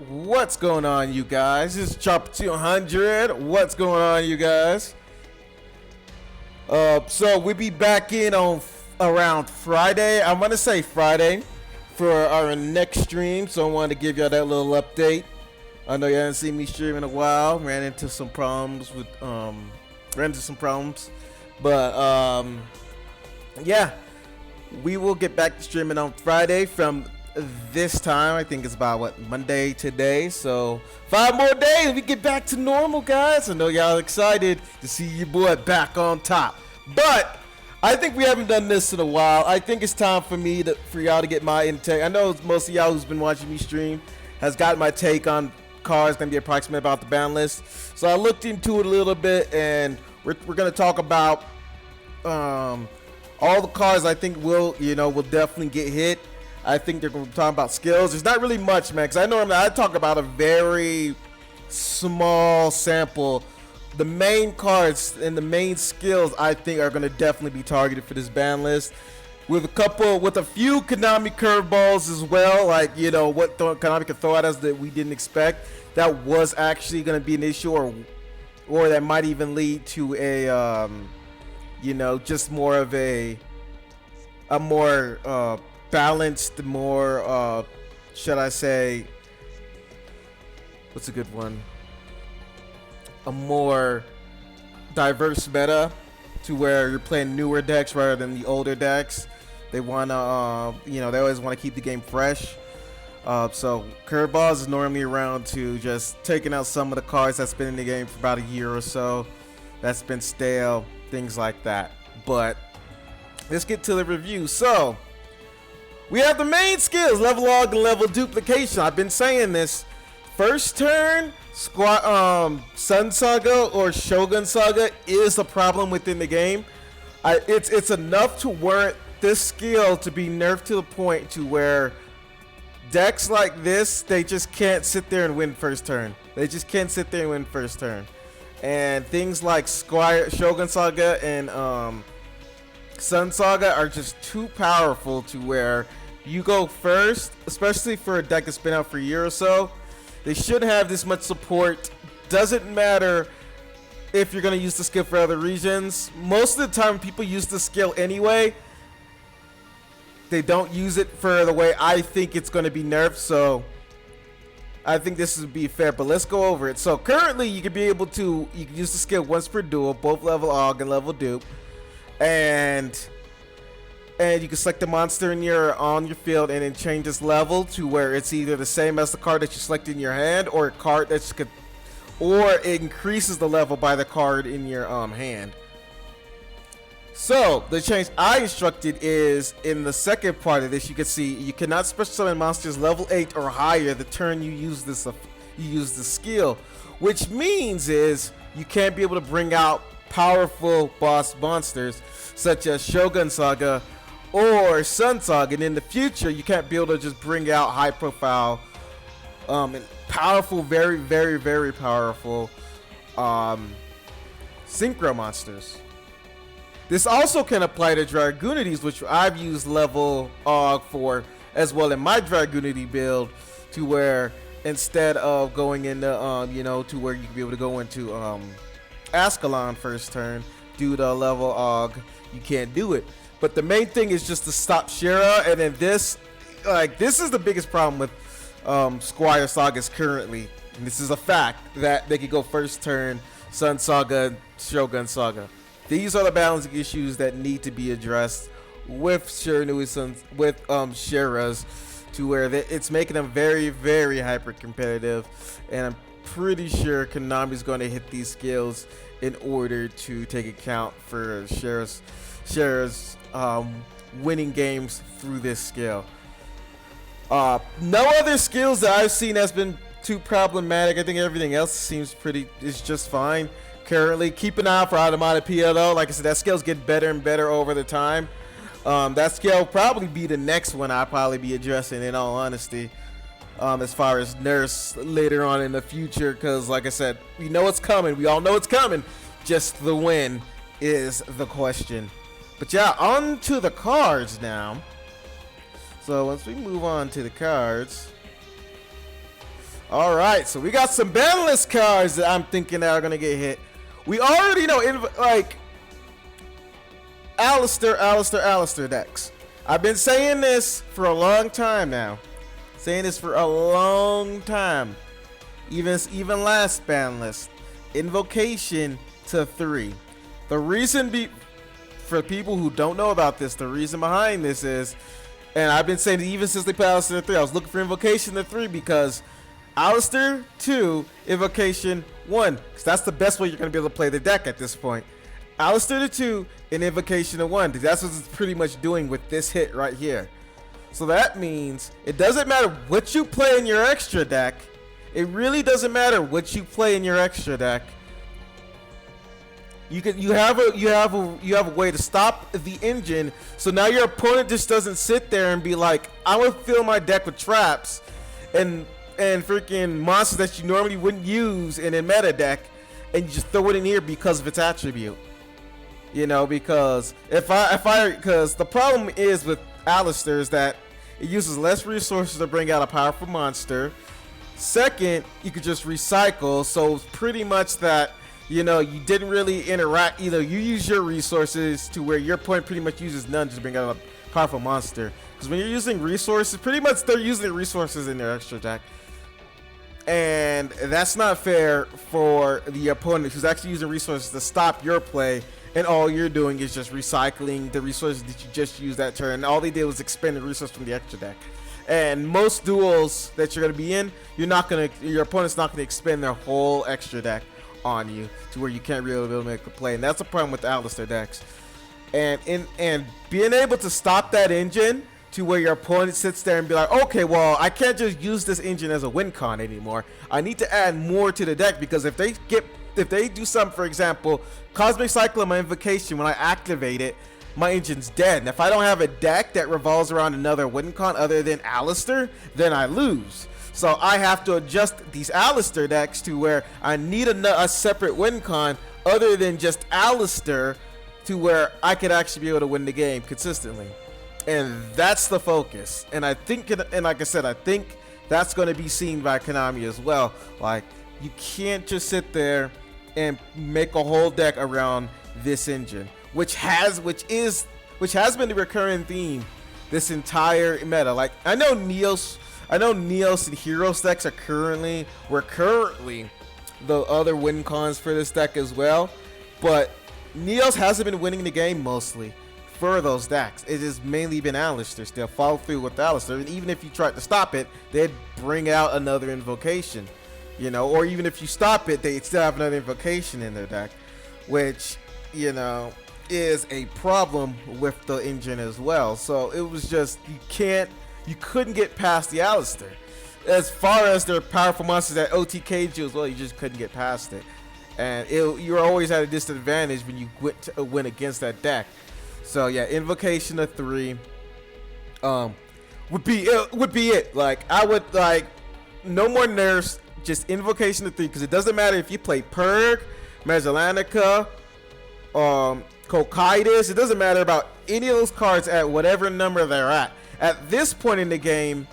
What's going on, you guys? This is Chopper 200. What's going on, you guys? So we'll be back in on around Friday. I'm gonna say Friday for our next stream. So I wanted to give y'all that little update. I know you haven't seen me stream in a while. Ran into some problems, but yeah, we will get back to streaming on Friday from this time. I think it's about Monday today, so 5 more days we get back to normal, guys. I know y'all excited to see your boy back on top, but I think we haven't done this in a while. I think it's time for y'all to get my intake. I know most of y'all who's been watching me stream has got my take on cars, gonna be approximate about the ban list, so I looked into it a little bit, and we're gonna talk about all the cars I think will definitely get hit. I think they're going to be talking about skills. There's not really much, man, because I talk about a very small sample. The main cards and the main skills I think are going to definitely be targeted for this ban list, with a few Konami curveballs as well, like what Konami could throw at us that we didn't expect. That was actually going to be an issue, or that might even lead to a just more of a more balanced, more should I say, what's a good one, a more diverse meta, to where you're playing newer decks rather than the older decks. They want to they always want to keep the game fresh. So curveballs is normally around to just taking out some of the cards that's been in the game for about a year or so, that's been stale, things like that. But let's get to the review. So we have the main skills: level log and level duplication. I've been saying this. First turn Sun Saga or Shogun Saga is a problem within the game. It's enough to warrant this skill to be nerfed to the point to where decks like this, they just can't sit there and win first turn. They just can't sit there and win first turn. And things like Shogun Saga and Sun Saga are just too powerful to where you go first, especially for a deck that's been out for a year or so. They shouldn't have this much support. Doesn't matter if you're going to use the skill for other reasons. Most of the time people use the skill anyway. They don't use it for the way I think it's going to be nerfed, so I think this would be fair, but let's go over it. So currently you can use the skill once per duel, both level AUG and level dupe. And you can select the monster on your field and then change its level to where it's either the same as the card that you select in your hand, or a card or it increases the level by the card in your hand. So the change I instructed is in the second part of this. You can see you cannot special summon monsters level 8 or higher the turn you use the skill, which means is you can't be able to bring out powerful boss monsters such as Shogun Saga or Sun Saga, and in the future you can't be able to just bring out high profile and powerful, very very very powerful synchro monsters. This also can apply to Dragoonities, which I've used level AUG for as well in my Dragoonity build, to where instead of going into to where you can be able to go into Ascalon first turn due to level AUG, you can't do it. But the main thing is just to stop Shira, and then this is the biggest problem with Squire Sagas currently. And this is a fact that they could go first turn Sun Saga and Shogun Saga. These are the balancing issues that need to be addressed with Shiranui with Shiras, to where it's making them very very hyper competitive, and I'm pretty sure Konami's going to hit these skills in order to take account for Shira's winning games through this skill. No other skills that I've seen has been too problematic. I think everything else is just fine currently. Keep an eye out for Aromages though. Like I said, that skill's getting better and better over the time. That skill will probably be the next one I'll probably be addressing, in all honesty, as far as nerfs later on in the future, because like I said, we know it's coming. We all know it's coming. Just the when is the question. But yeah, on to the cards now. So once we move on to the cards, All right, so we got some Banlist cards that I'm thinking that are gonna get hit. We already know, like, Alistair decks. I've been saying this for a long time now. Even last Banlist. Invocation to 3. The reason for people who don't know about this, the reason behind this is, and I've been saying it even since they put Alistair to 3, I was looking for Invocation to 3 because Alistair 2, Invocation 1, because that's the best way you're going to be able to play the deck at this point. Alistair to 2 and Invocation to 1, because that's what it's pretty much doing with this hit right here. So that means it doesn't matter what you play in your extra deck. It really doesn't matter what you play in your extra deck. You have a way to stop the engine, so now your opponent just doesn't sit there and be like, I would fill my deck with traps and freaking monsters that you normally wouldn't use in a meta deck, and you just throw it in here because of its attribute. You know, because because the problem is with Alistair is that it uses less resources to bring out a powerful monster. Second, you could just recycle, so it's pretty much that, you know, you didn't really interact. Either you use your resources to where your opponent pretty much uses none to bring out a powerful monster. Because when you're using resources, pretty much they're using resources in their extra deck. And that's not fair for the opponent who's actually using resources to stop your play, and all you're doing is just recycling the resources that you just used that turn. And all they did was expend the resource from the extra deck. And most duels that you're gonna be in, your opponent's not gonna expend their whole extra deck on you to where you can't really be able to make a play. And that's a problem with the Alistair decks. And being able to stop that engine to where your opponent sits there and be like, okay, well, I can't just use this engine as a win con anymore. I need to add more to the deck, because if they do something, for example, Cosmic Cycle of my Invocation, when I activate it, my engine's dead. And if I don't have a deck that revolves around another win con other than Alistair, then I lose. So I have to adjust these Alistair decks to where I need a separate win con other than just Alistair, to where I could actually be able to win the game consistently. And that's the focus. And I think, and like I said, I think that's going to be seen by Konami as well. Like, you can't just sit there and make a whole deck around this engine, which has been the recurring theme this entire meta. Like, I know Neos and Heroes decks are currently the other win cons for this deck as well, but Neos hasn't been winning the game mostly for those decks. It has mainly been Alistair. Still follow through with Alistair, and even if you tried to stop it, they'd bring out another invocation, you know, or even if you stop it, they still have another invocation in their deck, which, you know, is a problem with the engine as well. So it was just, you couldn't get past the Alistair. As far as their powerful monsters that OTK'd you as well, you just couldn't get past it. And you're always at a disadvantage when you win against that deck. So yeah, Invocation of 3 would be it. Like, I would like no more nerfs, just Invocation of 3, because it doesn't matter if you play Purg, Mesolantica, Cocytus. It doesn't matter about any of those cards at whatever number they're at. At this point in the game,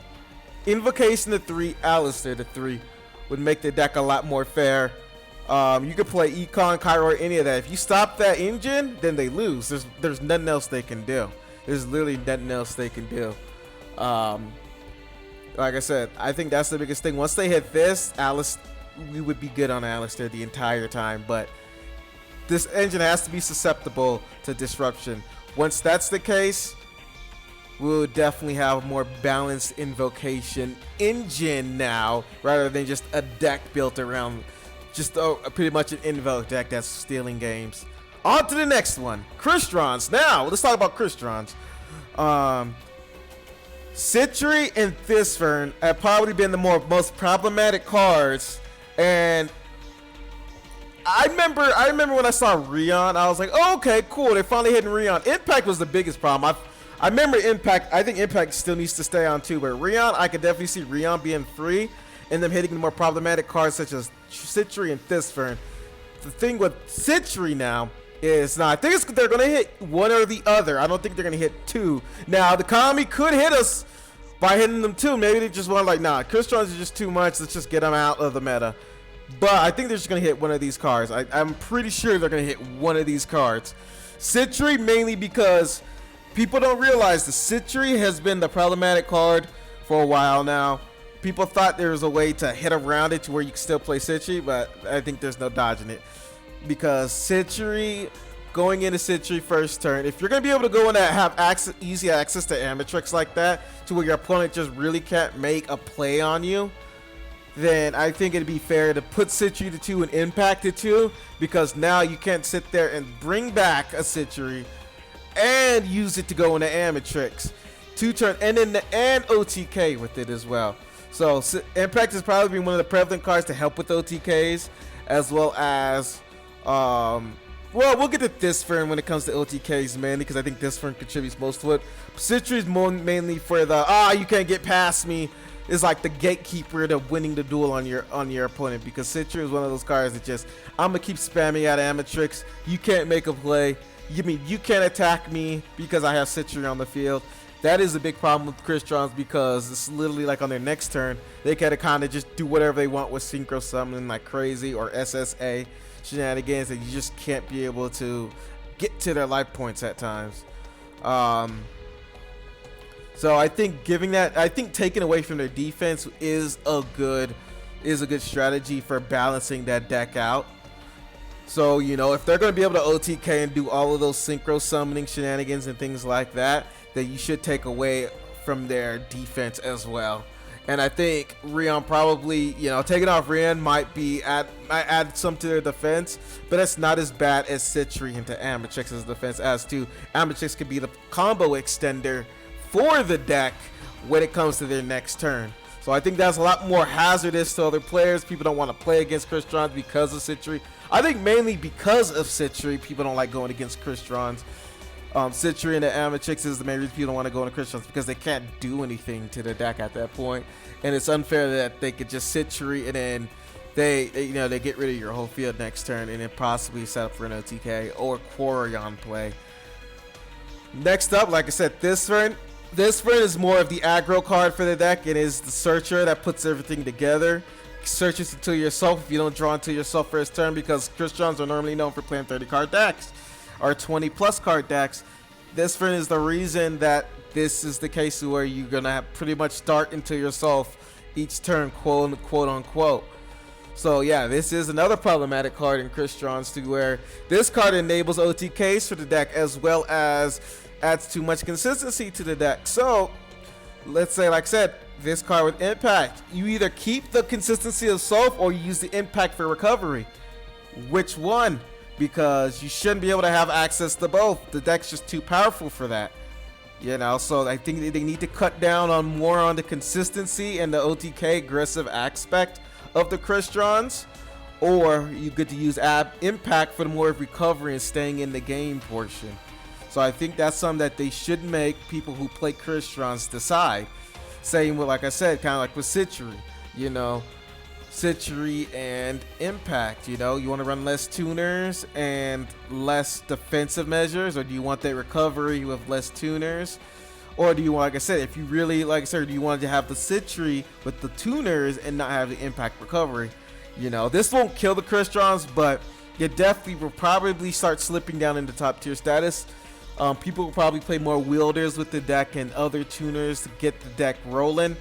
Invocation to 3, Alistair to 3 would make the deck a lot more fair. You could play Econ, Cairo, any of that. If you stop that engine, then they lose. There's nothing else they can do. There's literally nothing else they can do. Like I said, I think that's the biggest thing. Once they hit this, we would be good on Alistair the entire time. But this engine has to be susceptible to disruption. Once that's the case, we'll definitely have a more balanced invocation engine now, rather than just a deck built around just pretty much an invoke deck that's stealing games. On to the next one, Crystrons. Now, let's talk about Crystrons. Citrus and Thisfern have probably been the most problematic cards, and I remember when I saw Rion, I was like, oh, okay, cool, they're finally hitting Rion. Impact was the biggest problem. I remember Impact. I think Impact still needs to stay on too, but Rion, I could definitely see Rion being free and them hitting the more problematic cards such as Citrus and Thisfern. The thing with Citrus now is, I think they're going to hit one or the other. I don't think they're going to hit two. Now, the Konami could hit us by hitting them too. Maybe they just want like, nah, Crystrons are just too much. Let's just get them out of the meta. But I think they're just gonna hit one of these cards. I'm pretty sure they're gonna hit one of these cards. Sentry, mainly because people don't realize the Sentry has been the problematic card for a while now. People thought there was a way to hit around it to where you can still play Sentry, but I think there's no dodging it. Because Sentry, going into Sentry first turn, if you're going to be able to go in and have easy access to Amatrix like that, to where your opponent just really can't make a play on you, then I think it'd be fair to put Sentry to 2 and Impact to 2, because now you can't sit there and bring back a Sentry and use it to go into Amatrix. 2 turn, and then and OTK with it as well. So Impact has probably been one of the prevalent cards to help with OTKs, as well as, well, we'll get to Thisfern when it comes to OTKs mainly, because I think Thisfern contributes most to it. Sentry is mainly for the, you can't get past me, is like the gatekeeper to winning the duel on your opponent, because Sentry is one of those cards that just, I'm gonna keep spamming out Amatrix, you can't make a play, you can't attack me because I have Sentry on the field. That is a big problem with Crystrons, because it's literally like on their next turn, they gotta kind of just do whatever they want with Synchro Summoning like crazy, or SSA shenanigans, and you just can't be able to get to their life points at times. So I think taking away from their defense is a good strategy for balancing that deck out. So, you know, if they're going to be able to OTK and do all of those Synchro Summoning shenanigans and things like that, then you should take away from their defense as well. And I think Rion probably, you know, taking off Rion might add some to their defense, but that's not as bad as Sentry into Amatrix's defense, as to Amatrix could be the combo extender for the deck when it comes to their next turn. So I think that's a lot more hazardous to other players. People don't want to play against Crystrons because of Sentry. I think mainly because of Sentry, people don't like going against Crystrons. Sentry and the Amatrix is the main reason people don't want to go into Crystrons, because they can't do anything to the deck at that point, and it's unfair that they could just Sentry and then they get rid of your whole field next turn and then possibly set up for an OTK or Quarion play. Next up, like I said, Thisfern is more of the aggro card for the deck. It is the searcher that puts everything together. Searches until yourself if you don't draw until yourself first turn, because Crystrons are normally known for playing 30 card decks or 20 plus card decks. Thisfern is the reason that this is the case, where you're gonna have pretty much start until yourself each turn, quote unquote. So yeah, this is another problematic card in Crystrons, to where this card enables OTKs for the deck, as well as adds too much consistency to the deck. So let's say, like I said, this card with Impact, you either keep the consistency of self or you use the Impact for recovery. Which one? Because you shouldn't be able to have access to both. The deck's just too powerful for that. You know, so I think they need to cut down on more on the consistency and the OTK aggressive aspect of the Crystrons, or you get to use Impact for the more recovery and staying in the game portion. So I think that's something that they should make people who play Crystrons decide. Same with, like I said, kind of like with Sentry, you know, Sentry and Impact. You know, you want to run less tuners and less defensive measures, or do you want that recovery with less tuners? Or do you want, like I said, if you really, like I said, do you want to have the Sentry with the tuners and not have the Impact recovery? You know, this won't kill the Crystrons, but it definitely will probably start slipping down into top tier status. People will probably play more wielders with the deck and other tuners to get the deck rolling.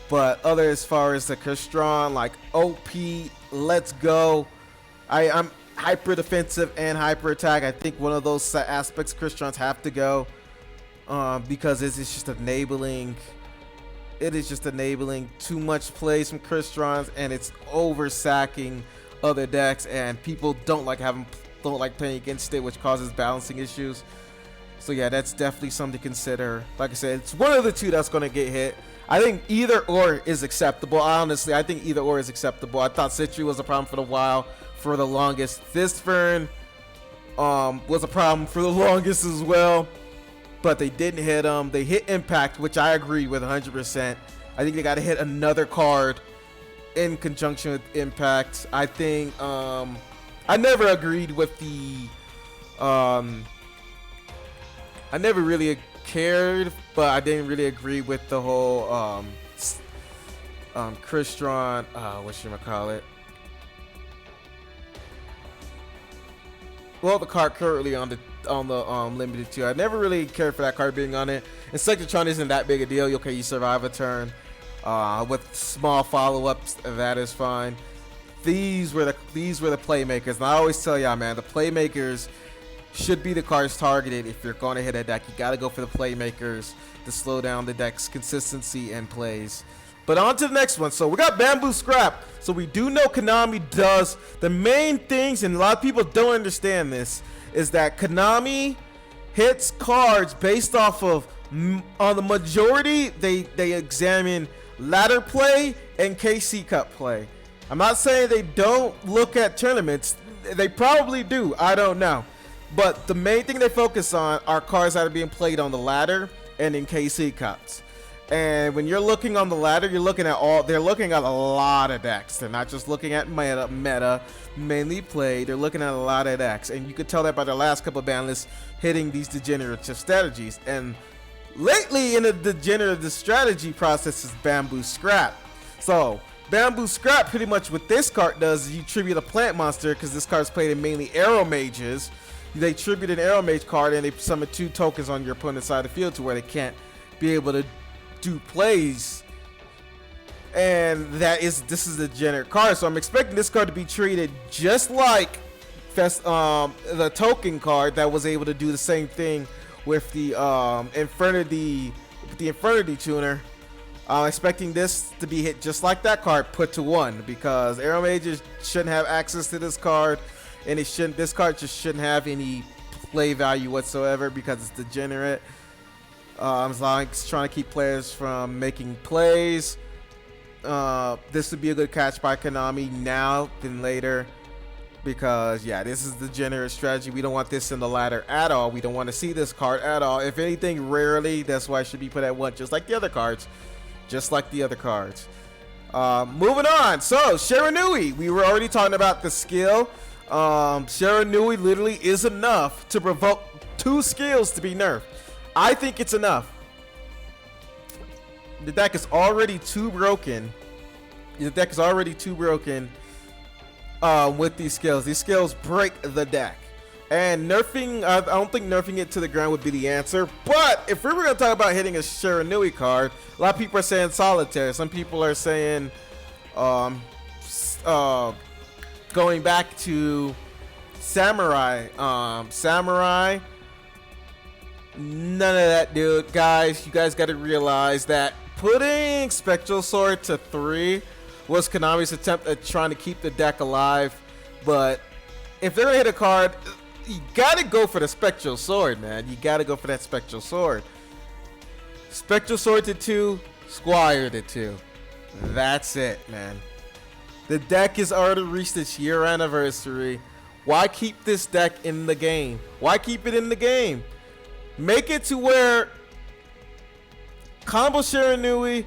But other, as far as the Crystron, like OP, let's go. I'm hyper defensive and hyper attack. I think one of those aspects Crystrons have to go, because it is just enabling. It is just enabling too much plays from Crystrons, and it's over sacking other decks, and people don't like playing against it, which causes balancing issues. So yeah, that's definitely something to consider. Like I said, it's one of the two that's going to get hit. I think either or is acceptable. Honestly, I think either or is acceptable. I thought Sentry was a problem for the longest. Thisfern was a problem for the longest as well, but they didn't hit him. They hit Impact, which I agree with 100%. I think they got to hit another card in conjunction with Impact. I think I never agreed with the I never really cared, but I didn't really agree with the whole Crystron, whatchamacallit. Well, the card currently on the limited 2. I never really cared for that card being on it. And Sectotron isn't that big a deal. Okay, you survive a turn with small follow-ups. That is fine. These were the playmakers, and I always tell y'all, man, the playmakers should be the cards targeted. If you're going to hit a deck, you got to go for the playmakers to slow down the deck's consistency and plays. But on to the next one. So we got Bamboo Scrap. So we do know Konami does the main things, and a lot of people don't understand this, is that Konami hits cards based off of, on the majority, they examine ladder play and KC Cup play. I'm not saying they don't look at tournaments. They probably do. I don't know. But the main thing they focus on are cards that are being played on the ladder and in KC Cups. And when you're looking on the ladder, they're looking at a lot of decks. They're not just looking at meta mainly play. They're looking at a lot of decks. And you could tell that by their last couple of banlists hitting these degenerative strategies. And lately in the degenerative strategy process is Bamboo Scrap. So Bamboo Scrap, pretty much what this card does is you tribute a plant monster, because this card's played in mainly Aromages. They tribute an Aromage card and they summon 2 tokens on your opponent's side of the field to where they can't be able to do plays. And this is a generic card, so I'm expecting this card to be treated just like the token card that was able to do the same thing with the Infernity Tuner. I'm expecting this to be hit just like that card, put to 1, because Aromages shouldn't have access to this card, and this card just shouldn't have any play value whatsoever because it's degenerate. As long as it's trying to keep players from making plays. This would be a good catch by Konami now than later, because yeah, this is the degenerate strategy. We don't want this in the ladder at all. We don't want to see this card at all. If anything, rarely. That's why it should be put at 1, just like the other cards. Moving on. So Shiranui, we were already talking about the skill. Shiranui literally is enough to provoke 2 skills to be nerfed. I think it's enough. The deck is already too broken. With these skills. These skills break the deck. And nerfing, I don't think nerfing it to the ground would be the answer. But if we were going to talk about hitting a Shiranui card, a lot of people are saying Solitaire. Some people are saying going back to Samurai. Samurai. None of that, dude. Guys, you guys got to realize that putting Spectral Sword to 3 was Konami's attempt at trying to keep the deck alive. But if they're going to hit a card, you got to go for the Spectral Sword, man. You got to go for that Spectral Sword. Spectral Sword to 2, Squire to 2. That's it, man. The deck has already reached its year anniversary. Why keep this deck in the game? Why keep it in the game? Make it to where combo Shiranui,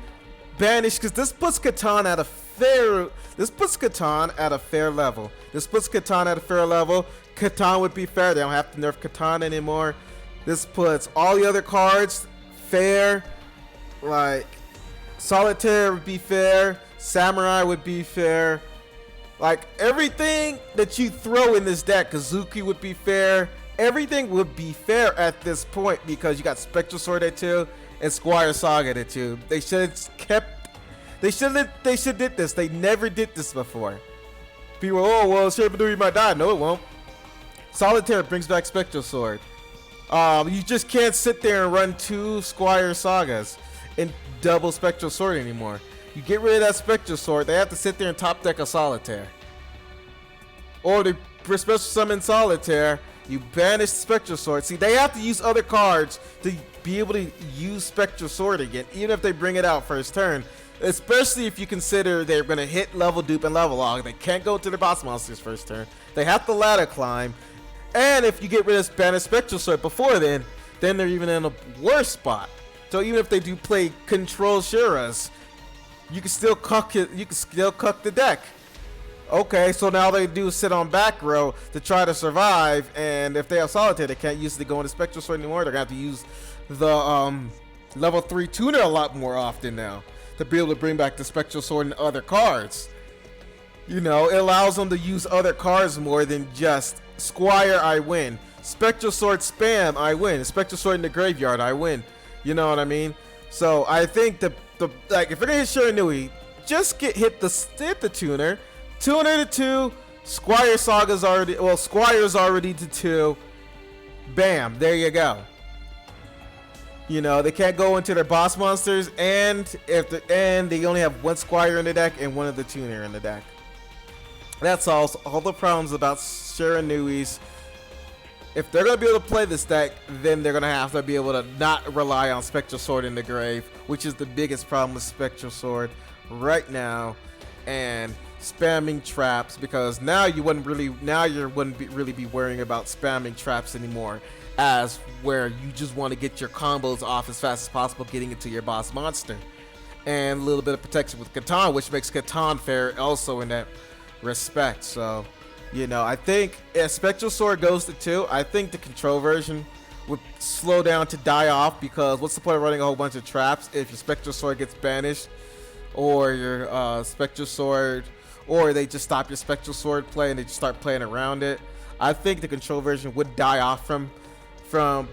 banish, because this puts Catan at a fair. Level. Catan would be fair. They don't have to nerf Catan anymore. This puts all the other cards fair. Like Solitaire would be fair. Samurai would be fair. Like everything that you throw in this deck, Kazuki would be fair. Everything would be fair at this point because you got Spectral Sword at 2 and Squire Saga at 2. They should have kept. They should did this. They never did this before. People, oh well, Shiranui might die. No, it won't. Solitaire brings back Spectral Sword. You just can't sit there and run 2 Squire Sagas and double Spectral Sword anymore. You get rid of that Spectral Sword, they have to sit there and top deck a Solitaire. Or they special summon Solitaire. You banish Spectral Sword. See, they have to use other cards to be able to use Spectral Sword again, even if they bring it out first turn. Especially if you consider they're going to hit level dupe and level log. They can't go to the boss monsters first turn. They have to ladder climb. And if you get rid of banish Spectral Sword before then they're even in a worse spot. So even if they do play control Shiras, you can still cuck it. You can still cuck the deck. Okay, so now they do sit on back row to try to survive, and if they have Solitaire, they can't use it to go into Spectral Sword anymore. They're gonna have to use the level 3 tuner a lot more often now to be able to bring back the Spectral Sword and other cards. You know, it allows them to use other cards more than just Squire, I win. Spectral Sword spam, I win. Spectral Sword in the graveyard, I win. You know what I mean? So I think the like if you're gonna hit Shiranui, just hit the tuner. Tuner to 2. Squire Saga's already, well, Squire's already to 2. Bam, there you go. You know, they can't go into their boss monsters, and they only have 1 Squire in the deck and 1 of the tuner in the deck. That's all the problems about Shiranui's. If they're going to be able to play this deck, then they're going to have to be able to not rely on Spectral Sword in the grave, which is the biggest problem with Spectral Sword right now, and spamming traps, because now you wouldn't really be worrying about spamming traps anymore, as where you just want to get your combos off as fast as possible, getting into your boss monster, and a little bit of protection with Catan, which makes Catan fair also in that respect. So, you know, I think if Spectral Sword goes to 2, I think the control version would slow down to die off, because what's the point of running a whole bunch of traps if your Spectral Sword gets banished, or your Spectral Sword, or they just stop your Spectral Sword play and they just start playing around it. I think the control version would die off from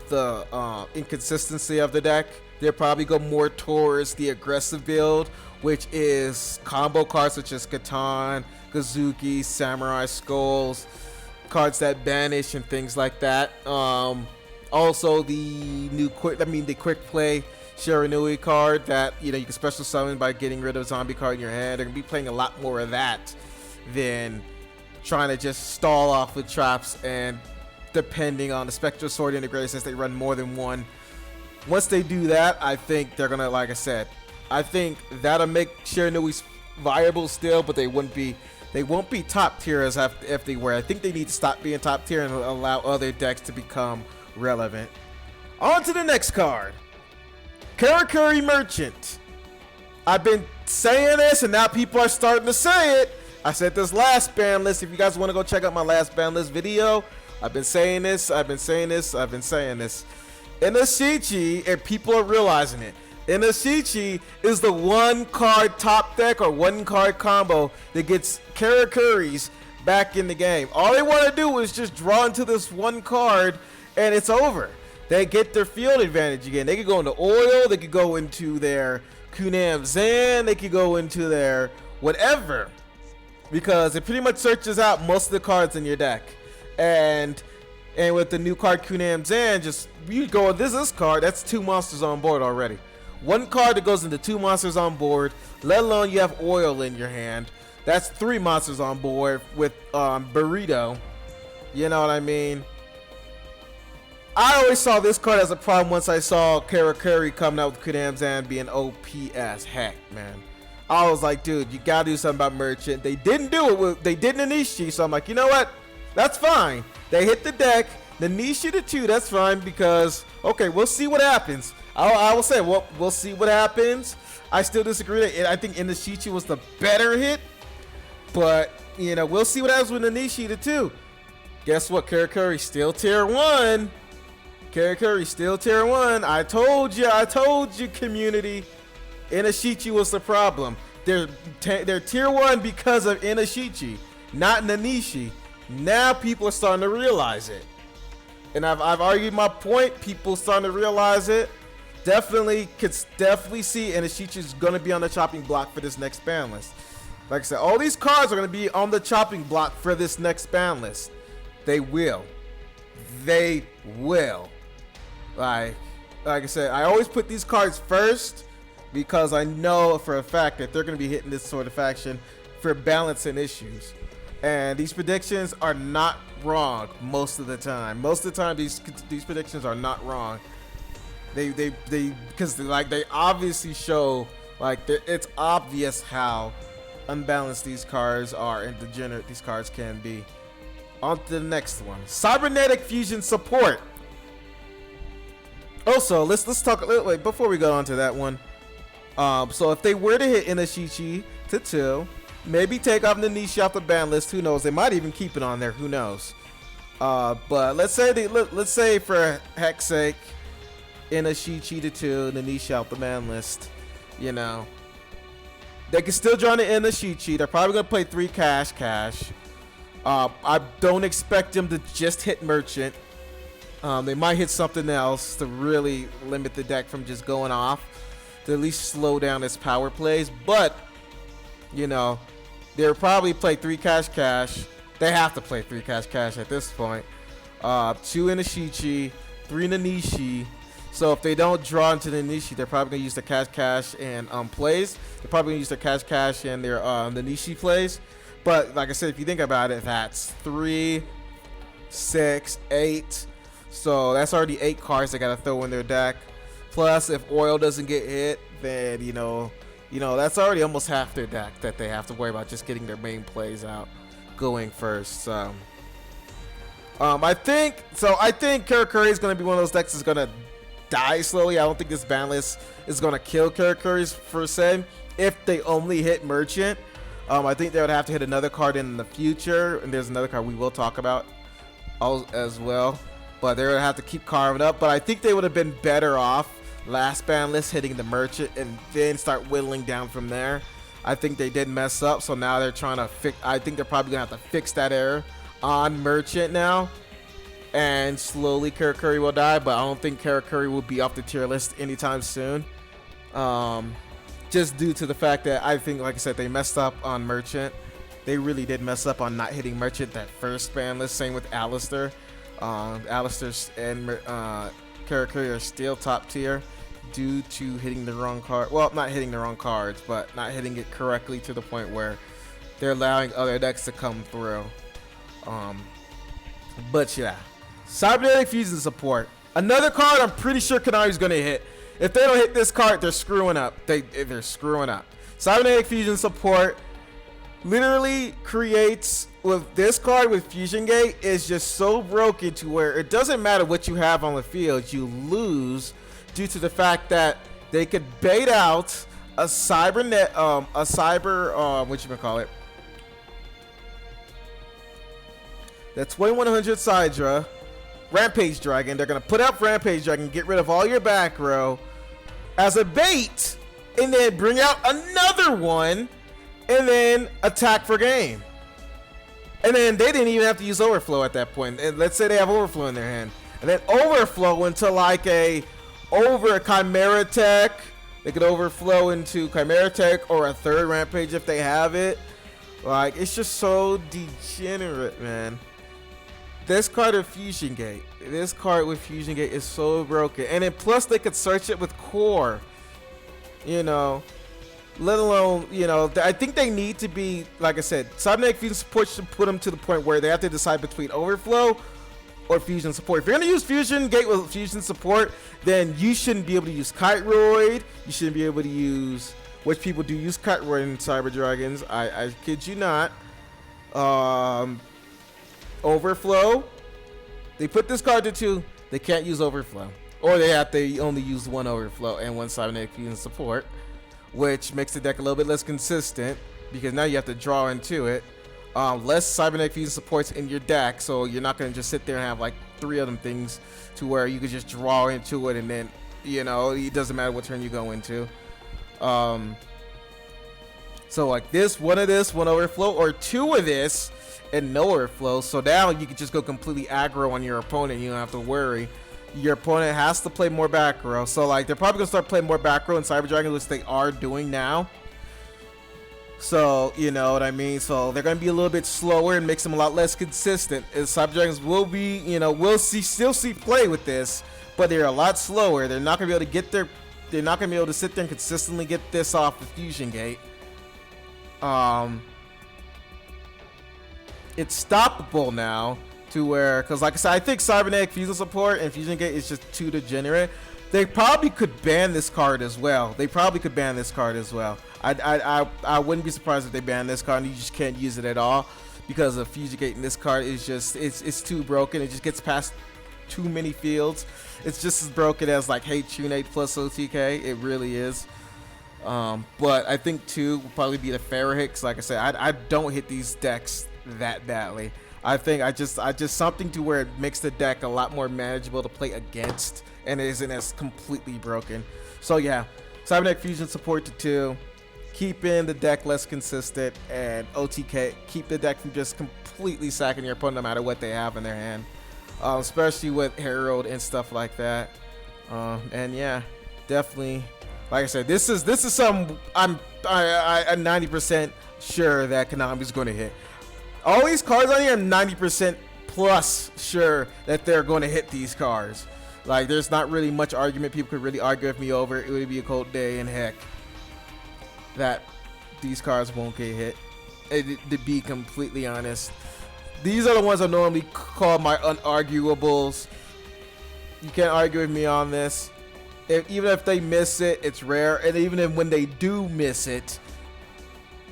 the inconsistency of the deck. They'll probably go more towards the aggressive build, which is combo cards such as Catan, Kazuki, Samurai Skulls, cards that banish and things like that. Also the quick play Shiranui card that, you know, you can special summon by getting rid of a zombie card in your hand. They're gonna be playing a lot more of that than trying to just stall off with traps and depending on the Spectral Sword integrator, since they run more than 1. Once they do that, I think they're gonna, like I said, I think that'll make Shiranui viable still, but they won't be top tier as if they were. I think they need to stop being top tier and allow other decks to become relevant. On to the next card, Karakuri Merchant. I've been saying this and now people are starting to say it. I said this last ban list. If you guys want to go check out my last ban list video, I've been saying this. Inashichi, and people are realizing it. Inashichi is the 1 card top deck or 1 card combo that gets Karakuris back in the game. All they want to do is just draw into this 1 card and it's over. They get their field advantage again. They could go into oil, they could go into their Kunam Zan, they could go into their whatever, because it pretty much searches out most of the cards in your deck. And with the new card Kunam Zan, just you go with this card, that's 2 monsters on board already. 1 card that goes into 2 monsters on board, let alone you have oil in your hand. That's 3 monsters on board with Burrito. You know what I mean? I always saw this card as a problem once I saw Karakuri coming out with Kunam Zan being OP as heck, man. I was like, dude, you gotta do something about Merchant. They didn't do it. They did Nanishi, so I'm like, you know what? That's fine. They hit the deck. Nanishi to 2, that's fine, because, okay, we'll see what happens. I will say, we'll see what happens. I still disagree. I think Inashichi was the better hit, but, you know, we'll see what happens with Nanishi to 2. Guess what? Karakuri still tier 1. Karakuri still tier 1. I told you, community. Inashichi was the problem. They're tier 1 because of Inashichi, not Nanishi. Now people are starting to realize it, and I've argued my point. People starting to realize it. Definitely see Inashichi's gonna be on the chopping block for this next ban list. Like I said, all these cards are gonna be on the chopping block for this next ban list. They will. Like I said, I always put these cards first because I know for a fact that they're gonna be hitting this sort of faction for balancing issues. And these predictions are not wrong most of the time. Most of the time, these predictions are not wrong. Because they obviously show, like, it's obvious how unbalanced these cards are and degenerate these cards can be. On to the next one, Cybernetic Fusion Support. Also, let's talk a little. Wait, before we go on to that one. So if they were to hit Inashichi to 2. Maybe take off Nanishi off the ban list. Who knows? They might even keep it on there. Who knows? But let's say for heck's sake, Inashichi to 2, Nanishi out the man list. You know, they can still draw the Inashichi. They're probably gonna play 3 cash. I don't expect them to just hit Merchant. They might hit something else to really limit the deck from just going off, to at least slow down its power plays. But you know, they'll probably play 3 cash. They have to play 3 cash at this point. 2 Inashichi, 3 Nanishi. So if they don't draw into the Nanishi, they're probably gonna use the cash and plays. They're probably gonna use their cash and their Nanishi plays. But like I said, if you think about it, that's 3, 6, 8. So that's already 8 cards they gotta throw in their deck. Plus, if oil doesn't get hit, then you know that's already almost half their deck that they have to worry about just getting their main plays out, going first. So I think Karakuri is gonna be one of those decks that's gonna die slowly. I don't think this ban list is gonna kill Karakuri's per se. If they only hit Merchant, I think they would have to hit another card in the future, and there's another card we will talk about as well. But they would have to keep carving up. But I think they would have been better off last ban list hitting the Merchant and then start whittling down from there. I think they did mess up, so now they're trying to fix. I think they're probably gonna have to fix that error on Merchant now, and slowly Karakuri will die. But I don't think Karakuri will be off the tier list anytime soon. Just due to the fact that I think, like I said, they messed up on Merchant. They really did mess up on not hitting Merchant that first ban list. Same with Alistair. Alistair and Karakuri are still top tier due to hitting the wrong card. Well, not hitting the wrong cards, but not hitting it correctly to the point where they're allowing other decks to come through. But yeah, Cybernetic Fusion support. Another card I'm pretty sure Konami's gonna hit. If they don't hit this card, they're screwing up. They're screwing up. Cybernetic Fusion support literally creates, with this card with Fusion Gate, is just so broken to where it doesn't matter what you have on the field, you lose due to the fact that they could bait out a whatchamacallit, the 2100 Sidra Rampage Dragon. They're gonna put up Rampage Dragon, get rid of all your back row as a bait, and then bring out another one, and then attack for game. And then they didn't even have to use Overflow at that point. And let's say they have Overflow in their hand, and then Overflow into like a Chimera Tech. They could Overflow into Chimera Tech or a third Rampage if they have it. Like, it's just so degenerate, man. This card with Fusion Gate. This card with Fusion Gate is so broken. And then plus they could search it with Core. You know, let alone, you know, I think they need to be, like I said, Cybernetic Fusion support should put them to the point where they have to decide between Overflow or Fusion support. If you're going to use Fusion Gate with Fusion support, then you shouldn't be able to use Kiteroid. You shouldn't be able to use, which people do use Kiteroid in Cyber Dragons. I kid you not. Overflow. They put this card to 2. They can't use Overflow. Or they have to only use 1 Overflow and 1 Cybernetic Fusion support, which makes the deck a little bit less consistent because now you have to draw into it. Less Cybernetic Fusion supports in your deck, so you're not going to just sit there and have like 3 of them things to where you could just draw into it and then, you know, it doesn't matter what turn you go into. So like this, 1 of this, 1 Overflow, or 2 of this and no Overflow. So now you can just go completely aggro on your opponent. You don't have to worry. Your opponent has to play more back row. So like they're probably gonna start playing more back row in Cyber Dragon, which they are doing now. So you know what I mean. So they're gonna be a little bit slower and makes them a lot less consistent. As Cyber Dragons will be, you know, we'll still see play with this, but they're a lot slower. They're not gonna be able to get their, they're not gonna be able to sit there and consistently get this off the Fusion Gate. It's stoppable now to where, because like I said, I think Cybernetic Fusion support and Fusion Gate is just too degenerate. They probably could ban this card as well. I wouldn't be surprised if they ban this card and you just can't use it at all because of Fusion Gate, and this card is just, it's too broken. It just gets past too many fields. It's just as broken as like Hate Trunate plus OTK. It really is. But I think 2 will probably be the fairer hit, 'cause like I said, I don't hit these decks that badly. I think I just something to where it makes the deck a lot more manageable to play against and isn't as completely broken. So yeah, Cybernetic Fusion support to 2, keeping the deck less consistent, and OTK keep the deck from just completely sacking your opponent no matter what they have in their hand, especially with Herald and stuff like that. And yeah, definitely, like I said, this is something I'm 90% sure that Konami's going to hit. All these cards on here, I'm 90% plus sure that they're going to hit these cards. Like, there's not really much argument people could really argue with me over. It would be a cold day, and heck, that these cards won't get hit. To be completely honest, these are the ones I normally call my unarguables. You can't argue with me on this. Even if they miss it, it's rare, and even if when they do miss it,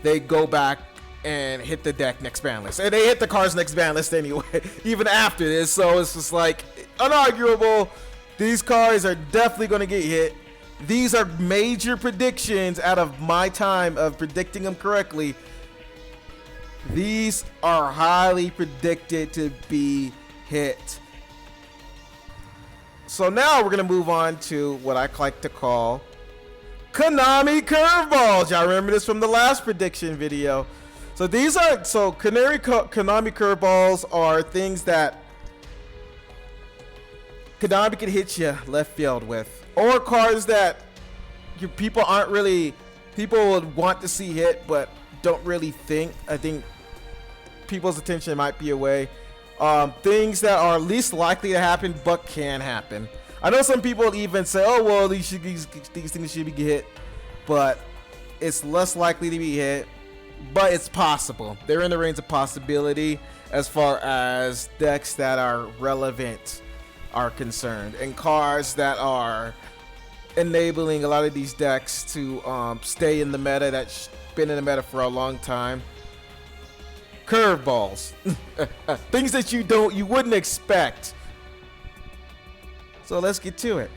they go back and hit the deck next ban list, and they hit the cards next ban list anyway, even after this. So it's just like unarguable. These cards are definitely going to get hit. These are major predictions out of my time of predicting them correctly. These are highly predicted to be hit. So now we're going to move on to what I like to call Konami curveballs. Y'all remember this from the last prediction video. So these are, Konami curveballs are things that Konami can hit you left field with, or cards that people would want to see hit but don't really think. I think people's attention might be away. Things that are least likely to happen but can happen. I know some people even say, oh well, these things should be hit, but it's less likely to be hit. But it's possible. They're in the range of possibility as far as decks that are relevant are concerned, and cards that are enabling a lot of these decks to stay in the meta, that's been in the meta for a long time. Curveballs. Things that you wouldn't expect. So let's get to it.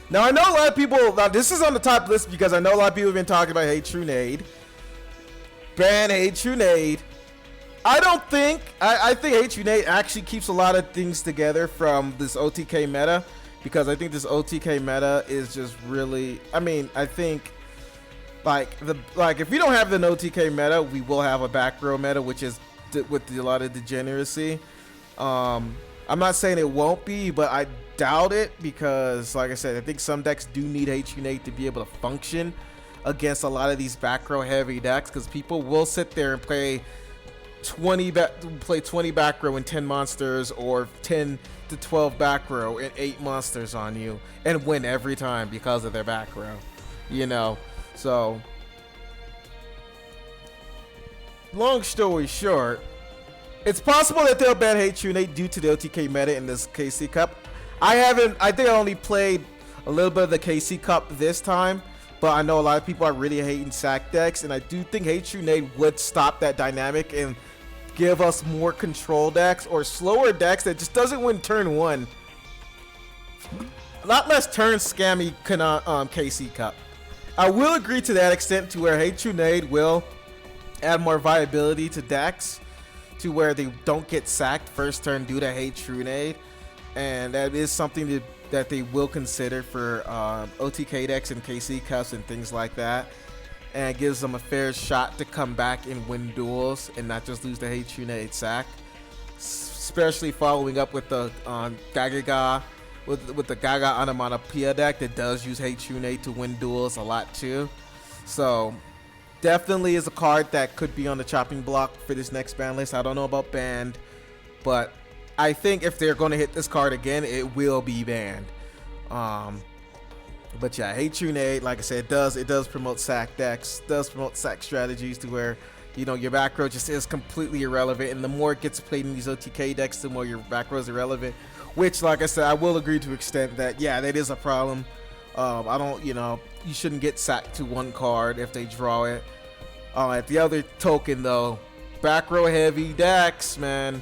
Now I know a lot of people, now this is on the top list because I know a lot of people have been talking about Hey Trunade. Ban Hey Trunade. I think Hey Trunade actually keeps a lot of things together from this OTK meta, because I think this OTK meta is just really, I think like if we don't have the OTK meta, we will have a back row meta, which is with a lot of degeneracy. I'm not saying it won't be, but I doubt it, because like I said, I think some decks do need Hey Trunade to be able to function against a lot of these back row heavy decks, because people will sit there and play 20 back row and 10 monsters, or 10 to 12 back row and 8 monsters on you, and win every time because of their back row, you know. So long story short, it's possible that they'll ban Hey Trunade due to the OTK meta in this KC Cup. I think I only played a little bit of the KC Cup this time, but I know a lot of people are really hating sack decks, and I do think Hey Trunade would stop that dynamic and give us more control decks, or slower decks that just doesn't win turn 1. A lot less turn scammy KC Cup. I will agree to that extent, to where Hey Trunade will add more viability to decks, to where they don't get sacked first turn due to Hey Trunade, and that is something that they will consider for OTK decks and KC Cups and things like that, and it gives them a fair shot to come back and win duels and not just lose the Hey Trunade sack, especially following up with the Gagaga, with the Gaga Onomatopoeia deck that does use Hey Trunade to win duels a lot too. So definitely is a card that could be on the chopping block for this next ban list. I don't know about banned, but I think if they're going to hit this card again, it will be banned. But yeah, Hey Trunade, like I said, it does promote sack decks, does promote sack strategies, to where, you know, your back row just is completely irrelevant, and the more it gets played in these OTK decks, the more your back row is irrelevant. Which, like I said, I will agree to an extent that, yeah, that is a problem. I don't, you know, you shouldn't get sacked to one card if they draw it. At the other token, though, back row heavy decks, man.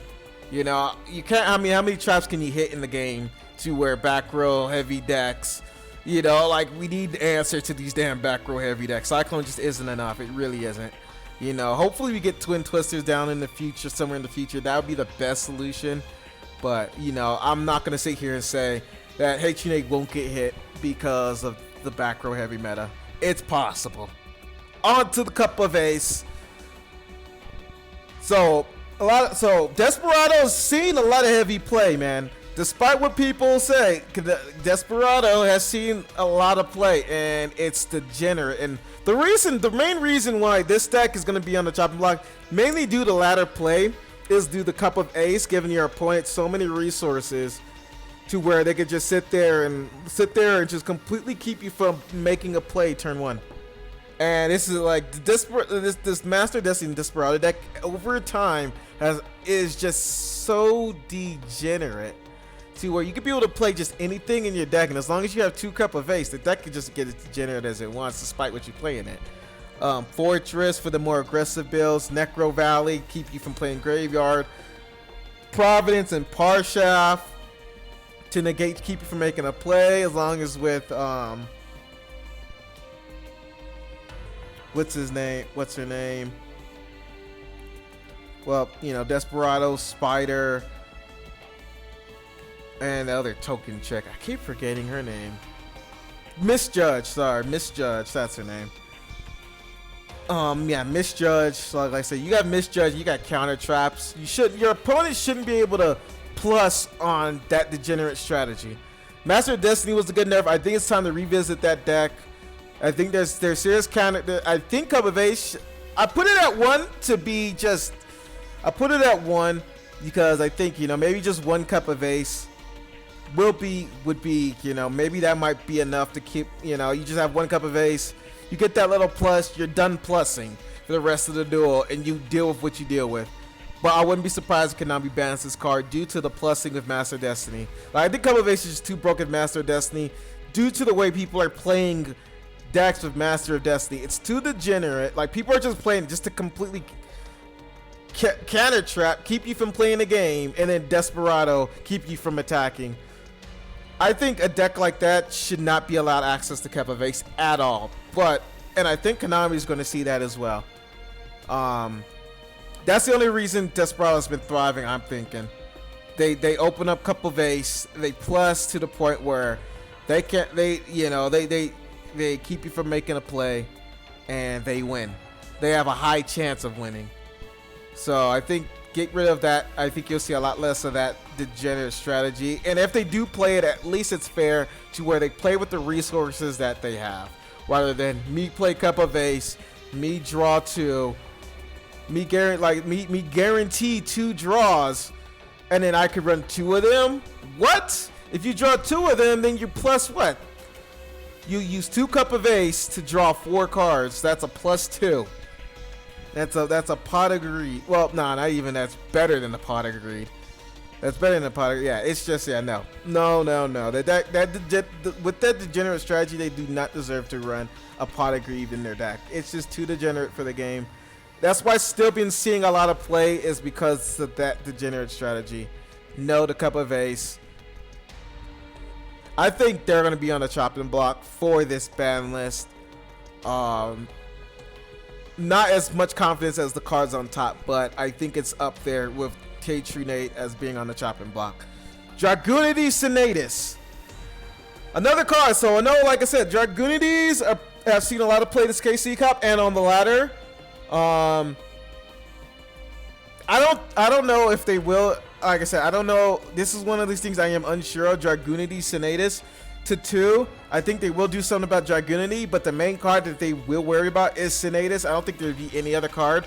You know, you can't. I mean, how many traps can you hit in the game to where back row heavy decks? You know, like, we need the answer to these damn back row heavy decks. Cyclone just isn't enough. It really isn't. You know, hopefully we get Twin Twisters down in the future, somewhere in the future. That would be the best solution. But, you know, I'm not going to sit here and say that Hatrunade won't get hit because of the back row heavy meta. It's possible. On to the Cup of Ace. So Desperado's seen a lot of heavy play, man. Despite what people say, Desperado has seen a lot of play, and it's degenerate. And the main reason why this deck is going to be on the chopping block, mainly due to ladder play, is due to Cup of Ace giving your opponent so many resources to where they could just sit there and just completely keep you from making a play turn one. And this is like this Master Destiny Desperado deck over time is just so degenerate to where you could be able to play just anything in your deck, and as long as you have 2 Cup of Ace, the deck can just get as degenerate as it wants despite what you play in it. Fortress for the more aggressive builds, Necro Valley keep you from playing Graveyard, Providence and Parshaft to negate, keep you from making a play, as long as with what's her name? Well, you know, Desperado, Spider, and the other token chick. I keep forgetting her name. Misjudge, that's her name. Yeah, Misjudge. So like I said, you got Misjudge, you got counter traps. Your opponent shouldn't be able to plus on that degenerate strategy. Master of Destiny was a good nerf. I think it's time to revisit that deck. I think there's serious counter. I think Cup of Ace, I put it at 1 to be just. I put it at 1 because I think, you know, maybe just 1 Cup of Ace would be, you know, maybe that might be enough to keep, you know, you just have 1 Cup of Ace, you get that little plus, you're done plussing for the rest of the duel, and you deal with what you deal with. But I wouldn't be surprised if Konami bans this card due to the plussing with Master Destiny. Like, I think Cup of Ace is just too broken with Master Destiny due to the way people are playing decks with Master of Destiny. It's too degenerate. Like, people are just playing just to completely counter trap, keep you from playing the game, and then Desperado keep you from attacking. I think a deck like that should not be allowed access to Cup of Ace at all. And I think Konami is going to see that as well. That's the only reason Desperado's been thriving, I'm thinking. They open up Cup of Ace, they plus to the point where they can't, they keep you from making a play, and they win. They have a high chance of winning. So I think get rid of that. I think you'll see a lot less of that degenerate strategy. And if they do play it, at least it's fair to where they play with the resources that they have, rather than me play Cup of Ace, me draw 2, me guarantee 2 draws, and then I could run 2 of them. What? If you draw 2 of them, then you plus what? You use 2 Cup of Ace to draw 4 cards. That's a plus 2. That's a pot of greed. Well, no, not even. That's better than the pot of greed. That's better than the pot of, yeah. It's just, yeah, no. With that degenerate strategy, they do not deserve to run a pot of greed in their deck. It's just too degenerate for the game. That's why still been seeing a lot of play, is because of that degenerate strategy. No, the Cup of Ace. I think they're going to be on the chopping block for this ban list. Not as much confidence as the cards on top, but I think it's up there with Hatrunade as being on the chopping block. Dragoonity Senatus. Another card. So I know, like I said, Dragoonities have seen a lot of play this KC Cup and on the ladder. I don't know if they will. Like I said, I don't know. This is one of these things I am unsure of. Dragoonity Senatus to 2. I think they will do something about Dragoonity, but the main card that they will worry about is Senatus. I don't think there'd be any other card.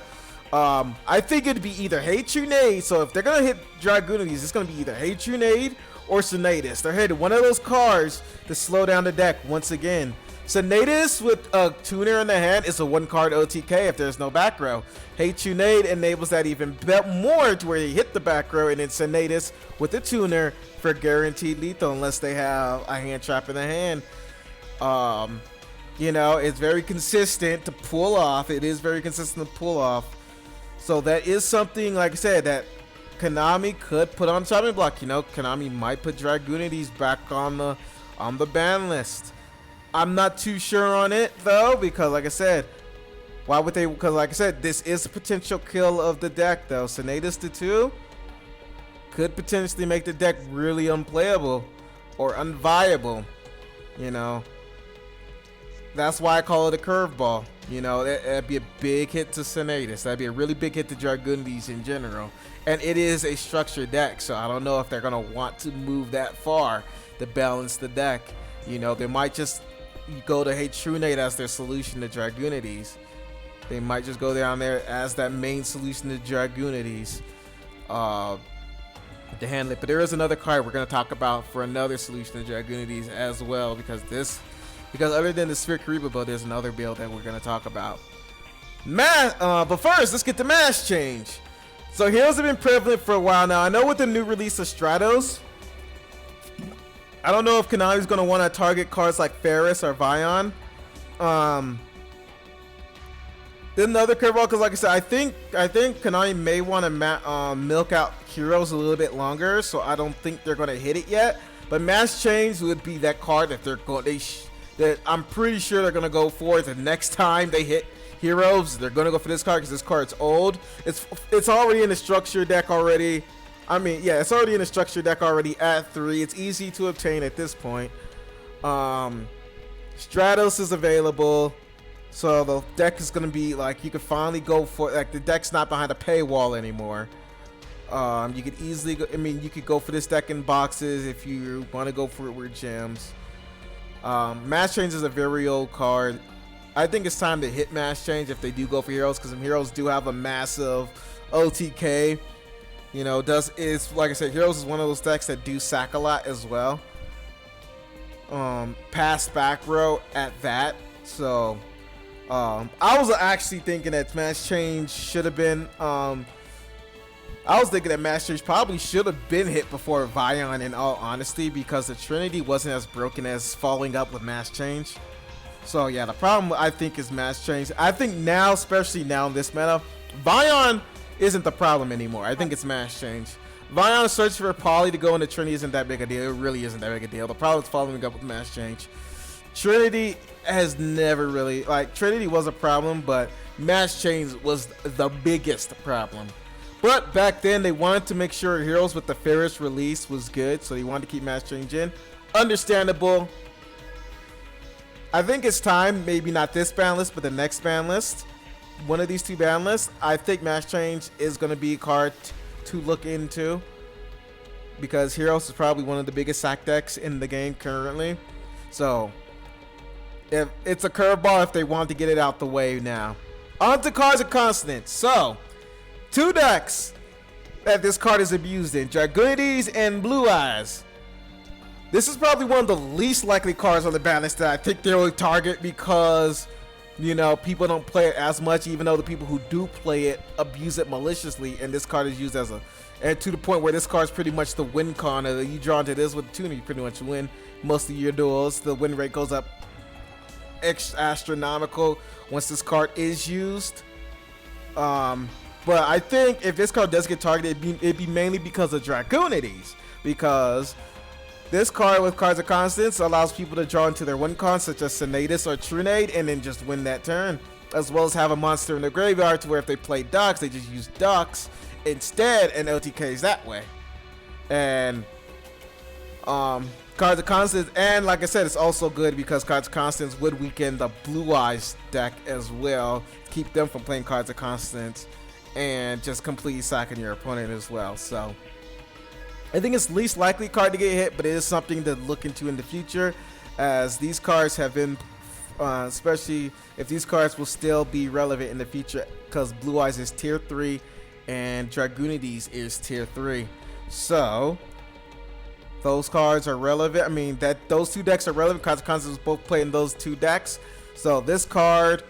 I think it'd be either Hatrunade. So if they're gonna hit Dragoonities, it's gonna be either Hatrunade or Senatus. They're hitting one of those cards to slow down the deck once again. Senatus with a tuner in the hand is a 1-card OTK if there's no back row. Hatrunade enables that even more to where you hit the back row, and then Senatus with a tuner for guaranteed lethal unless they have a hand trap in the hand. You know, it's very consistent to pull off. It is very consistent to pull off. So that is something, like I said, that Konami could put on chopping block. You know, Konami might put Dragoonities back on the ban list. I'm not too sure on it though, because like I said, Why would they? Because like I said, this is a potential kill of the deck though. Senatus to 2 could potentially make the deck really unplayable or unviable. You know, that's why I call it a curveball. You know, that'd be a big hit to Senatus. That'd be a really big hit to Dragoonides in general. And it is a structured deck, so I don't know if they're gonna want to move that far to balance the deck. You know, they might just go to Shiranui as their solution to Dragoonides. They might just go down there as that main solution to Dragoonides to handle it. But there is another card we're going to talk about for another solution to Dragoonides as well, because other than the Sphere Kurveball, there's another build that we're going to talk about. But first, let's get the mass change. So heroes have been prevalent for a while now. I know with the new release of Stratos, I don't know if Konami's going to want to target cards like Ferris or Vion. Then another curveball, because like I said, I think Konami may want to milk out heroes a little bit longer, so I don't think they're going to hit it yet. But mass change would be that card that that I'm pretty sure they're going to go for the next time they hit heroes. They're going to go for this card because this card's old. It's already in the structure deck already. I mean, yeah, it's already in the structure deck already at 3. It's easy to obtain at this point. Stratos is available. So the deck is going to be like, you can finally go for, like, the deck's not behind a paywall anymore. You could easily go, I mean, you could go for this deck in boxes if you want to go for it with gems. Mass Change is a very old card. I think it's time to hit Mass Change if they do go for heroes, because some heroes do have a massive OTK. You know, like I said, heroes is one of those decks that do sack a lot as well. Pass back row at that. So I was actually thinking that Mass Change should have been I was thinking that Mass Change probably should have been hit before Vion, in all honesty, because the Trinity wasn't as broken as following up with Mass Change. So yeah, the problem I think is Mass Change. I think now, especially now in this meta, Vion isn't the problem anymore. I think it's Mass Change. Vion search for Poly to go into Trinity isn't that big a deal. It really isn't that big a deal. The problem is following up with Mass Change. Trinity has never really, like, Trinity was a problem, but Mass Change was the biggest problem. But back then, they wanted to make sure heroes with the Ferris release was good, so they wanted to keep Mass Change in. Understandable. I think it's time, maybe not this ban list, but the next ban list. One of these two ban lists, I think Mass Change is going to be a card to look into, because Heroes is probably one of the biggest sack decks in the game currently. So if it's a curveball if they want to get it out the way now. On to cards of consonants. So 2 decks that this card is abused in: Dragoonides and Blue Eyes. This is probably one of the least likely cards on the ban list that I think they will target, because, you know, people don't play it as much, even though the people who do play it abuse it maliciously, and this card is used as and to the point where this card is pretty much the win con. You draw into this with tune, you pretty much win most of your duels. The win rate goes up astronomical once this card is used. But I think if this card does get targeted, it'd be mainly because of Dragoonides, because this card with cards of constants allows people to draw into their win cons, such as Senatus or Trunade, and then just win that turn, as well as have a monster in the graveyard to where if they play Ducks, they just use Ducks instead and LTKs that way. And cards of constants, and like I said, it's also good because cards of constants would weaken the Blue Eyes deck as well, keep them from playing cards of constants and just completely sacking your opponent as well. So I think it's least likely card to get hit, but it is something to look into in the future, as these cards have been, especially if these cards will still be relevant in the future, because Blue Eyes is tier 3 and Dragoonides is tier 3. So those cards are relevant. I mean, that those 2 decks are relevant. Cards of Constants both play in those 2 decks. So this card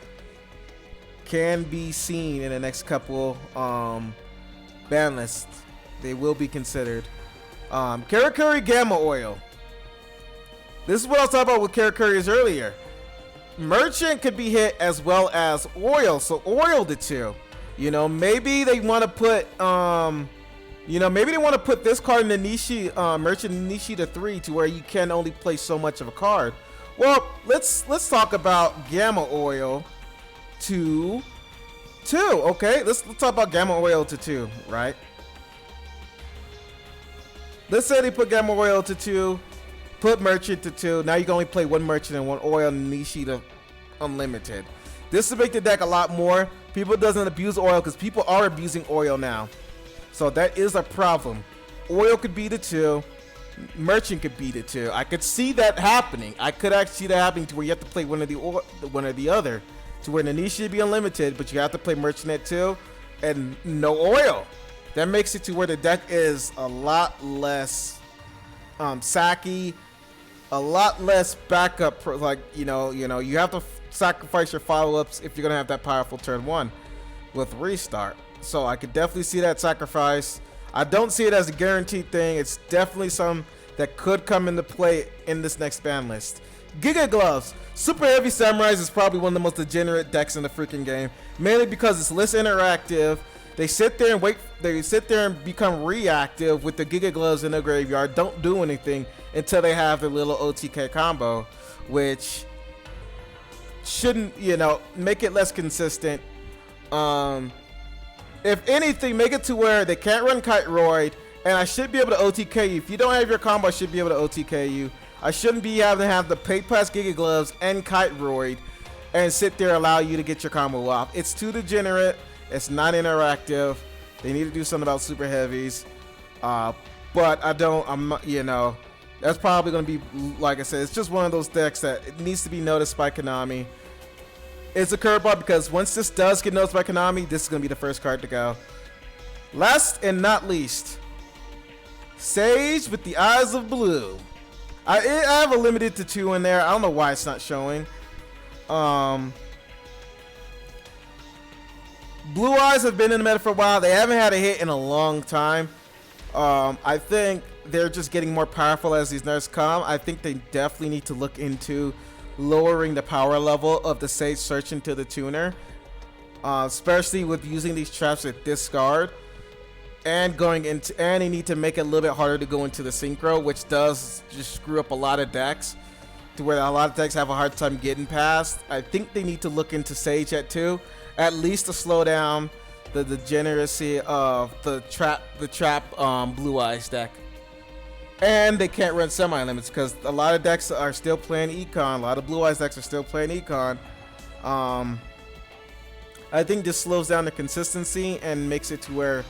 can be seen in the next couple ban lists. They will be considered. Karakuri Gamma Oil. This is what I was talking about with Karakuri's earlier. Merchant could be hit as well as Oil, so Oil the 2. You know, maybe they want to put maybe they want to put this card in the Nishi, Merchant Nishi to 3, to where you can only play so much of a card. Well, let's talk about Gamma Oil to 2. Okay, let's talk about Gamma Oil to 2, right? Let's say they put Gamma Oil to 2, put Merchant to 2. Now you can only play 1 Merchant and 1 Oil, and Nishi to unlimited. This will make the deck a lot more. People doesn't abuse Oil because people are abusing Oil now. So that is a problem. Oil could be the 2. Merchant could be the 2. I could see that happening. I could actually see that happening to where you have to play one or the other. To where the Nishi should be unlimited, but you have to play Merchant at 2 and no Oil. That makes it to where the deck is a lot less sacky, a lot less backup. Like you have to sacrifice your follow-ups if you're gonna have that powerful turn 1 with restart. So I could definitely see that sacrifice. I don't see it as a guaranteed thing. It's definitely some that could come into play in this next ban list. Giga Gloves. Super Heavy Samurais is probably one of the most degenerate decks in the freaking game. Mainly because it's less interactive. They sit there and wait. They sit there and become reactive with the Giga Gloves in the graveyard. Don't do anything until they have their little OTK combo, which shouldn't, make it less consistent. If anything, make it to where they can't run Kite Roid, and I should be able to OTK you. If you don't have your combo, I should be able to OTK you. I shouldn't be having to have the pay pass Giga Gloves and Kite Roid and sit there allow you to get your combo off. It's too degenerate. It's not interactive. They need to do something about Super Heavies. But I'm not, that's probably going to be, like I said, it's just one of those decks that it needs to be noticed by Konami. It's a curveball because once this does get noticed by Konami, this is going to be the first card to go. Last and not least, Sage with the Eyes of Blue. I have a limited to 2 in there. I don't know why it's not showing. Blue Eyes have been in the meta for a while. They haven't had a hit in a long time. I think they're just getting more powerful as these nerfs come. I think they definitely need to look into lowering the power level of the Sage Search into the tuner, especially with using these traps at discard and they need to make it a little bit harder to go into the synchro, which does just screw up a lot of decks to where a lot of decks have a hard time getting past. I think they need to look into Sage at 2, at least to slow down the degeneracy of the trap Blue Eyes deck. And they can't run semi-limits because a lot of decks are still playing Econ. A lot of Blue Eyes decks are still playing Econ. I think this slows down the consistency and makes it to where,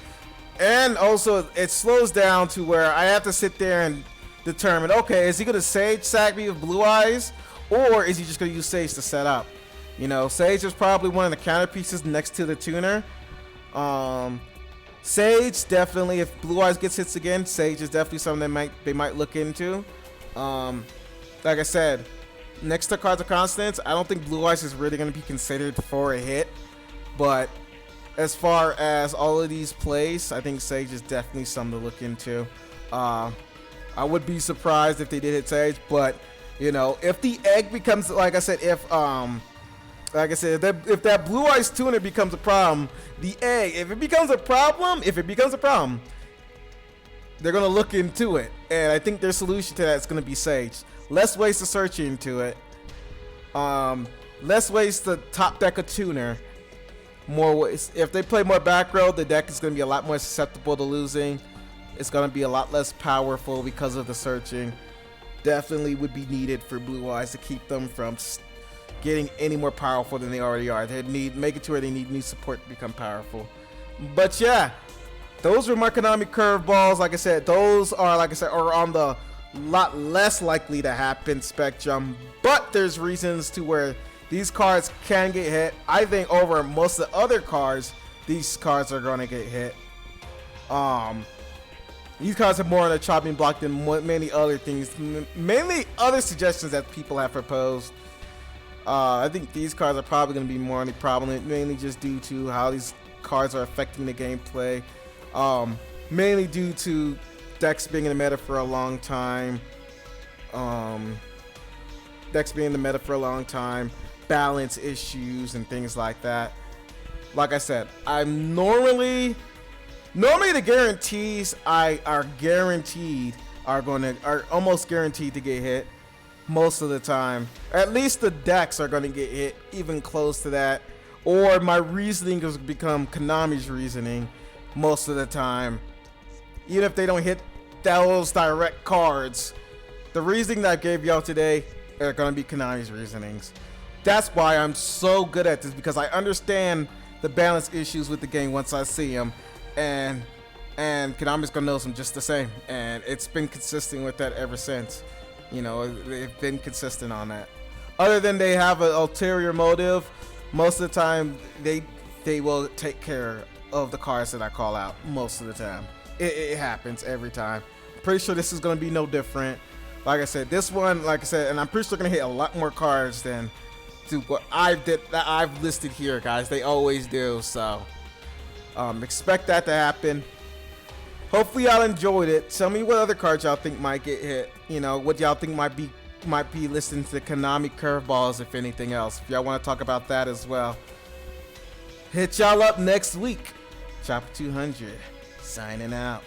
and also it slows down to where I have to sit there and determine, okay, is he going to Sage sack me with Blue Eyes, or is he just going to use Sage to set up? Sage is probably one of the counter pieces next to the tuner. Sage definitely, if Blue Eyes gets hits again, Sage is definitely something they might look into. Like I said, next to Cards of Constance, I don't think Blue Eyes is really going to be considered for a hit. But as far as all of these plays, I think Sage is definitely something to look into. I would be surprised if they did hit Sage, but if the egg becomes, like I said, if that Blue Eyes tuner becomes a problem, the egg, if it becomes a problem, they're gonna look into it, and I think their solution to that is gonna be Sage. Less ways to search into it, less ways to top deck a tuner, more ways. If they play more back row, the deck is gonna be a lot more susceptible to losing. It's gonna be a lot less powerful because of the searching. Definitely would be needed for Blue Eyes to keep them from getting any more powerful than they already are. They make it to where they need new support to become powerful. But yeah, those are my Konami curveballs. Like I said, those are are on the lot less likely to happen spectrum. But there's reasons to where these cards can get hit. I think over most of the other cards, these cards are gonna get hit. These cards are more on the chopping block than many other things, mainly other suggestions that people have proposed. I think these cards are probably going to be more on the problem, mainly just due to how these cards are affecting the gameplay. Mainly due to decks being in the meta for a long time. Balance issues and things like that. Like I said, I'm normally the guarantees are almost guaranteed to get hit. Most of the time, at least the decks are going to get hit, even close to that, or my reasoning has become Konami's reasoning most of the time. Even if they don't hit those direct cards, the reasoning that I gave y'all today are going to be Konami's reasonings. That's why I'm so good at this, because I understand the balance issues with the game once I see them, and Konami's gonna know them just the same, and it's been consistent with that ever since. You know, they've been consistent on that. Other than they have an ulterior motive, most of the time they will take care of the cards that I call out. Most of the time, it happens every time. Pretty sure this is gonna be no different. Like I said, this one, like I said, and I'm pretty sure gonna hit a lot more cards than to what I've listed here, guys. They always do. So expect that to happen. Hopefully y'all enjoyed it. Tell me what other cards y'all think might get hit. You know, what y'all think might be listening to Konami curveballs, if anything else. If y'all want to talk about that as well. Hit y'all up next week. Chopper 200 signing out.